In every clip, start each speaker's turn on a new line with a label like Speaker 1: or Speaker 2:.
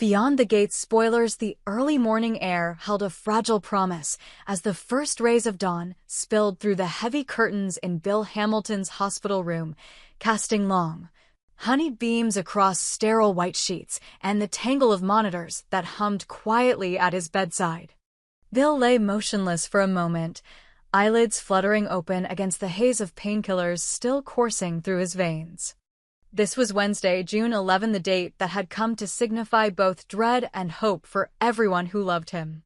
Speaker 1: Beyond the gate's spoilers, the early morning air held a fragile promise as the first rays of dawn spilled through the heavy curtains in Bill Hamilton's hospital room, casting long, honeyed beams across sterile white sheets and the tangle of monitors that hummed quietly at his bedside. Bill lay motionless for a moment, eyelids fluttering open against the haze of painkillers still coursing through his veins. This was Wednesday, June 11, the date that had come to signify both dread and hope for everyone who loved him.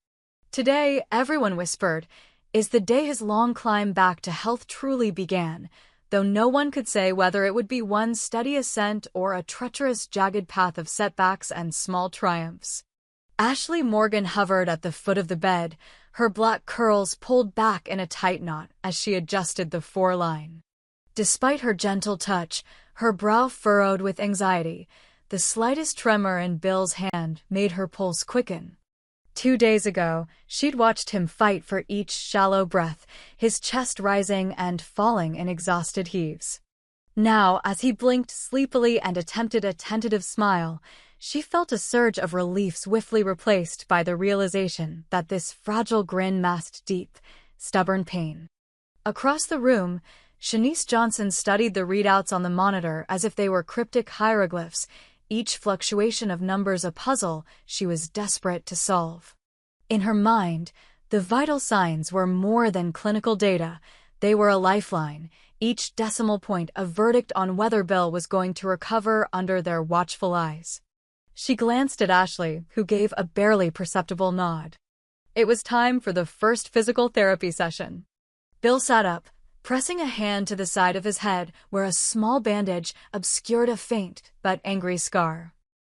Speaker 1: Today, everyone whispered, is the day his long climb back to health truly began, though no one could say whether it would be one steady ascent or a treacherous, jagged path of setbacks and small triumphs. Ashley Morgan hovered at the foot of the bed, her black curls pulled back in a tight knot as she adjusted the foreline. Despite her gentle touch, her brow furrowed with anxiety, the slightest tremor in Bill's hand made her pulse quicken. 2 days ago, she'd watched him fight for each shallow breath, his chest rising and falling in exhausted heaves. Now, as he blinked sleepily and attempted a tentative smile, she felt a surge of relief swiftly replaced by the realization that this fragile grin masked deep, stubborn pain. Across the room, Shanice Johnson studied the readouts on the monitor as if they were cryptic hieroglyphs, each fluctuation of numbers a puzzle she was desperate to solve. In her mind, the vital signs were more than clinical data. They were a lifeline, each decimal point a verdict on whether Bill was going to recover under their watchful eyes. She glanced at Ashley, who gave a barely perceptible nod. It was time for the first physical therapy session. Bill sat up, pressing a hand to the side of his head where a small bandage obscured a faint but angry scar.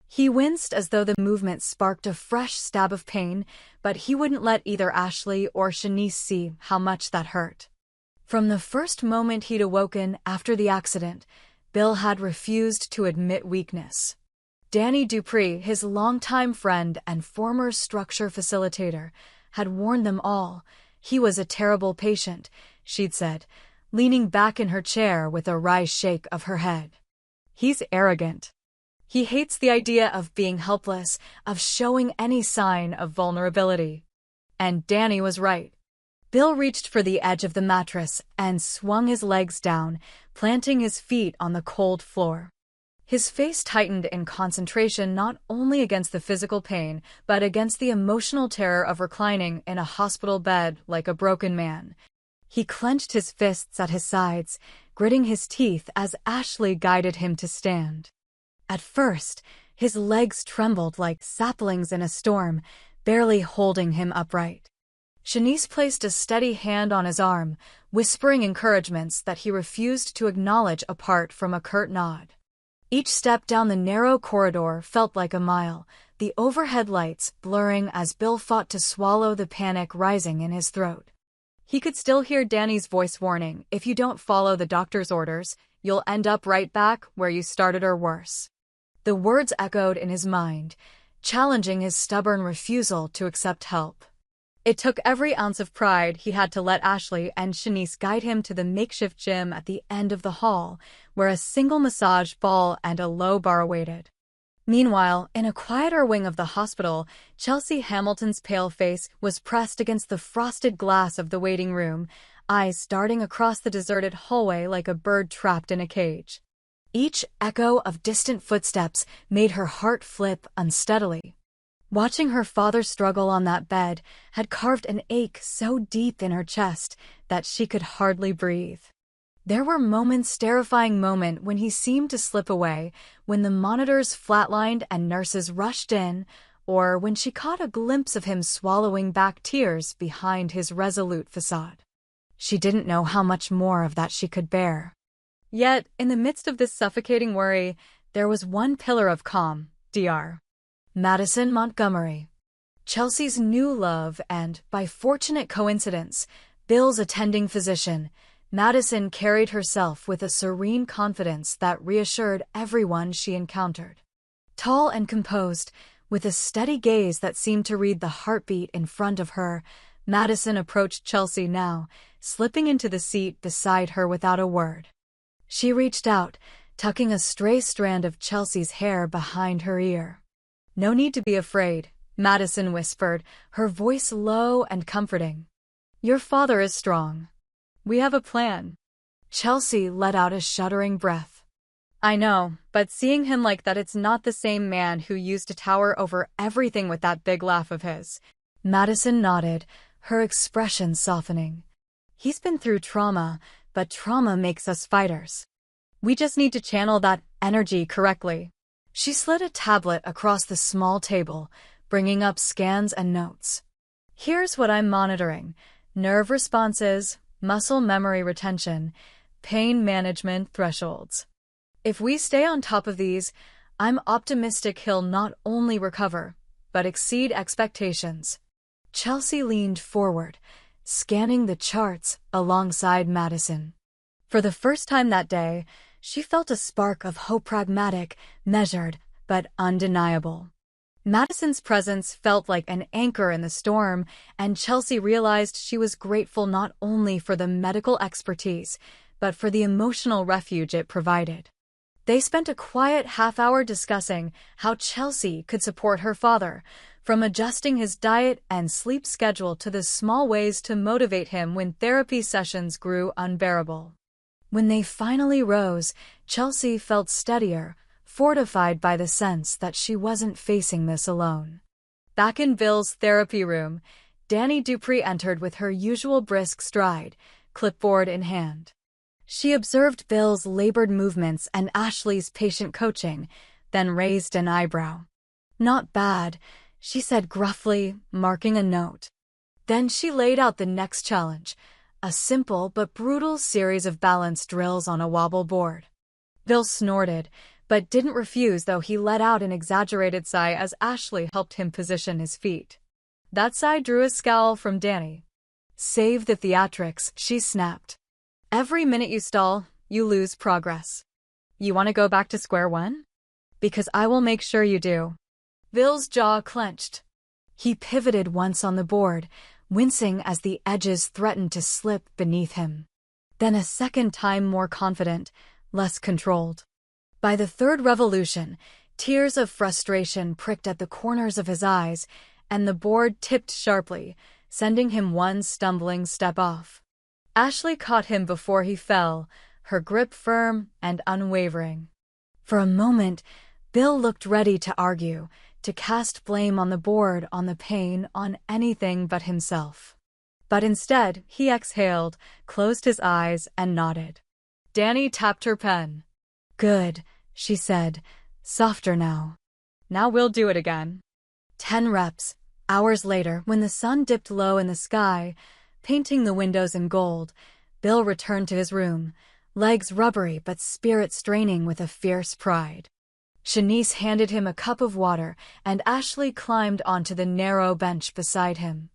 Speaker 1: He winced as though the movement sparked a fresh stab of pain, but he wouldn't let either Ashley or Shanice see how much that hurt. From the first moment he'd awoken after the accident, Bill had refused to admit weakness. Danny Dupree, his longtime friend and former structure facilitator, had warned them all. He was a terrible patient, she'd said, leaning back in her chair with a wry shake of her head. He's arrogant. He hates the idea of being helpless, of showing any sign of vulnerability. And Danny was right. Bill reached for the edge of the mattress and swung his legs down, planting his feet on the cold floor. His face tightened in concentration not only against the physical pain, but against the emotional terror of reclining in a hospital bed like a broken man. He clenched his fists at his sides, gritting his teeth as Ashley guided him to stand. At first, his legs trembled like saplings in a storm, barely holding him upright. Shanice placed a steady hand on his arm, whispering encouragements that he refused to acknowledge apart from a curt nod. Each step down the narrow corridor felt like a mile, the overhead lights blurring as Bill fought to swallow the panic rising in his throat. He could still hear Danny's voice warning, if you don't follow the doctor's orders, you'll end up right back where you started or worse. The words echoed in his mind, challenging his stubborn refusal to accept help. It took every ounce of pride he had to let Ashley and Shanice guide him to the makeshift gym at the end of the hall, where a single massage ball and a low bar waited. Meanwhile, in a quieter wing of the hospital, Chelsea Hamilton's pale face was pressed against the frosted glass of the waiting room, eyes darting across the deserted hallway like a bird trapped in a cage. Each echo of distant footsteps made her heart flip unsteadily. Watching her father struggle on that bed had carved an ache so deep in her chest that she could hardly breathe. There were moments, terrifying moment when he seemed to slip away, when the monitors flatlined and nurses rushed in, or when she caught a glimpse of him swallowing back tears behind his resolute facade. She didn't know how much more of that she could bear. Yet, in the midst of this suffocating worry, there was one pillar of calm, Dr. Madison Montgomery. Chelsea's new love and, by fortunate coincidence, Bill's attending physician. Madison carried herself with a serene confidence that reassured everyone she encountered. Tall and composed, with a steady gaze that seemed to read the heartbeat in front of her, Madison approached Chelsea now, slipping into the seat beside her without a word. She reached out, tucking a stray strand of Chelsea's hair behind her ear. "No need to be afraid," Madison whispered, her voice low and comforting. "Your father is strong. We have a plan." Chelsea let out a shuddering breath. "I know, but seeing him like that, it's not the same man who used to tower over everything with that big laugh of his." Madison nodded, her expression softening. "He's been through trauma, but trauma makes us fighters. We just need to channel that energy correctly." She slid a tablet across the small table, bringing up scans and notes. "Here's what I'm monitoring: nerve responses, muscle memory retention, pain management thresholds. If we stay on top of these, I'm optimistic he'll not only recover, but exceed expectations." Chelsea leaned forward, scanning the charts alongside Madison. For the first time that day, she felt a spark of hope, pragmatic, measured, but undeniable. Madison's presence felt like an anchor in the storm, and Chelsea realized she was grateful not only for the medical expertise, but for the emotional refuge it provided. They spent a quiet half-hour discussing how Chelsea could support her father, from adjusting his diet and sleep schedule to the small ways to motivate him when therapy sessions grew unbearable. When they finally rose, Chelsea felt steadier, fortified by the sense that she wasn't facing this alone. Back in Bill's therapy room, Danny Dupree entered with her usual brisk stride, clipboard in hand. She observed Bill's labored movements and Ashley's patient coaching, then raised an eyebrow. "Not bad," she said gruffly, marking a note. Then she laid out the next challenge, a simple but brutal series of balance drills on a wobble board. Bill snorted, but didn't refuse, though he let out an exaggerated sigh as Ashley helped him position his feet. That sigh drew a scowl from Danny. "Save the theatrics," she snapped. "Every minute you stall, you lose progress. You want to go back to square one? Because I will make sure you do." Bill's jaw clenched. He pivoted once on the board, wincing as the edges threatened to slip beneath him. Then a second time, more confident, less controlled. By the third revolution, tears of frustration pricked at the corners of his eyes, and the board tipped sharply, sending him one stumbling step off. Ashley caught him before he fell, her grip firm and unwavering. For a moment, Bill looked ready to argue, to cast blame on the board, on the pain, on anything but himself. But instead, he exhaled, closed his eyes, and nodded. Danny tapped her pen. "Good," she said, softer now. "Now we'll do it again." 10 reps. Hours later, when the sun dipped low in the sky, painting the windows in gold, Bill returned to his room, legs rubbery but spirit straining with a fierce pride. Shanice handed him a cup of water, and Ashley climbed onto the narrow bench beside him.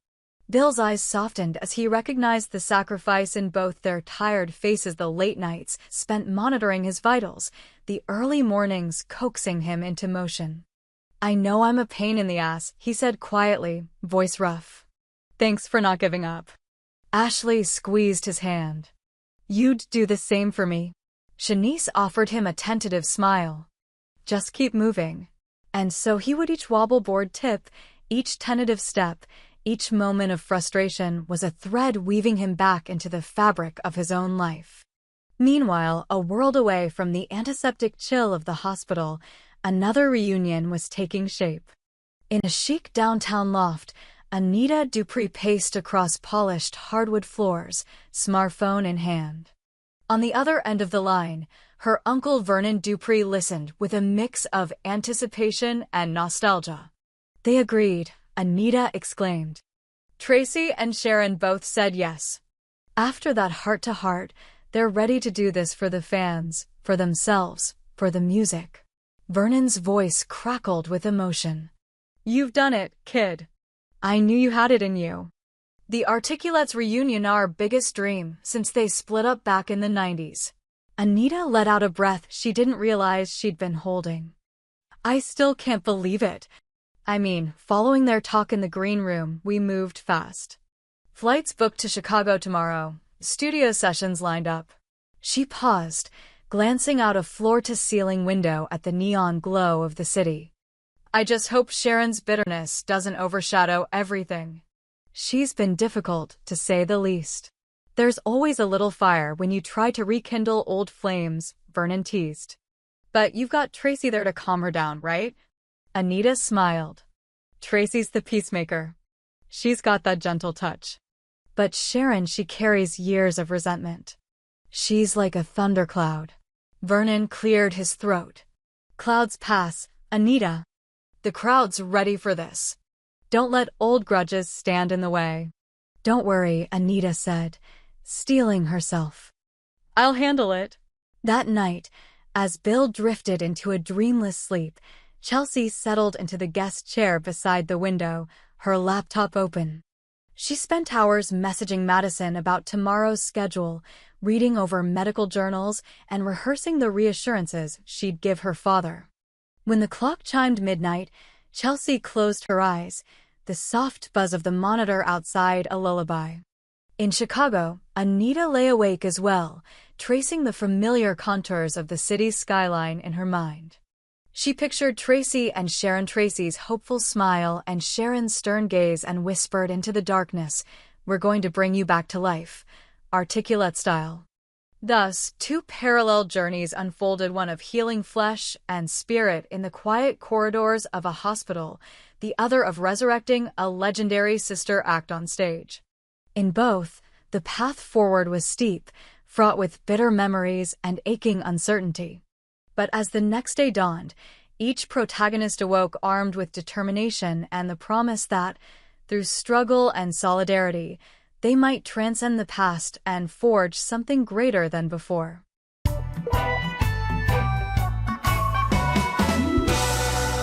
Speaker 1: Bill's eyes softened as he recognized the sacrifice in both their tired faces, the late nights spent monitoring his vitals, the early mornings coaxing him into motion. "I know I'm a pain in the ass," he said quietly, voice rough. "Thanks for not giving up." Ashley squeezed his hand. "You'd do the same for me." Shanice offered him a tentative smile. "Just keep moving." And so he would. Each wobble board tip, each tentative step, each moment of frustration was a thread weaving him back into the fabric of his own life. Meanwhile, a world away from the antiseptic chill of the hospital, another reunion was taking shape. In a chic downtown loft, Anita Dupree paced across polished hardwood floors, smartphone in hand. On the other end of the line, her uncle Vernon Dupree listened with a mix of anticipation and nostalgia. "They agreed," Anita exclaimed. Tracy and Sharon both said yes. After that heart-to-heart, they're ready to do this for the fans, for themselves, for the music. Vernon's voice crackled with emotion. "You've done it, kid. I knew you had it in you." The Articulates reunion, our biggest dream since they split up back in the 90s. Anita let out a breath she didn't realize she'd been holding. "I still can't believe it. I mean, following their talk in the green room, we moved fast. Flights booked to Chicago tomorrow, studio sessions lined up." She paused, glancing out a floor-to-ceiling window at the neon glow of the city. I just hope Sharon's bitterness doesn't overshadow everything. She's been difficult, to say the least. There's always a little fire when you try to rekindle old flames, Vernon teased. But you've got Tracy there to calm her down, right? Anita smiled. Tracy's the peacemaker. She's got that gentle touch. But Sharon, she carries years of resentment. She's like a thundercloud. Vernon cleared his throat. Clouds pass, Anita. The crowd's ready for this. Don't let old grudges stand in the way. Don't worry, Anita said, steeling herself. I'll handle it. That night, as Bill drifted into a dreamless sleep, Chelsea settled into the guest chair beside the window, her laptop open. She spent hours messaging Madison about tomorrow's schedule, reading over medical journals, and rehearsing the reassurances she'd give her father. When the clock chimed midnight, Chelsea closed her eyes, the soft buzz of the monitor outside a lullaby. In Chicago, Anita lay awake as well, tracing the familiar contours of the city's skyline in her mind. She pictured Tracy and Sharon, Tracy's hopeful smile and Sharon's stern gaze, and whispered into the darkness, "We're going to bring you back to life," articulate style. Thus, two parallel journeys unfolded, one of healing flesh and spirit in the quiet corridors of a hospital, the other of resurrecting a legendary sister act on stage. In both, the path forward was steep, fraught with bitter memories and aching uncertainty. But as the next day dawned, each protagonist awoke armed with determination and the promise that, through struggle and solidarity, they might transcend the past and forge something greater than before.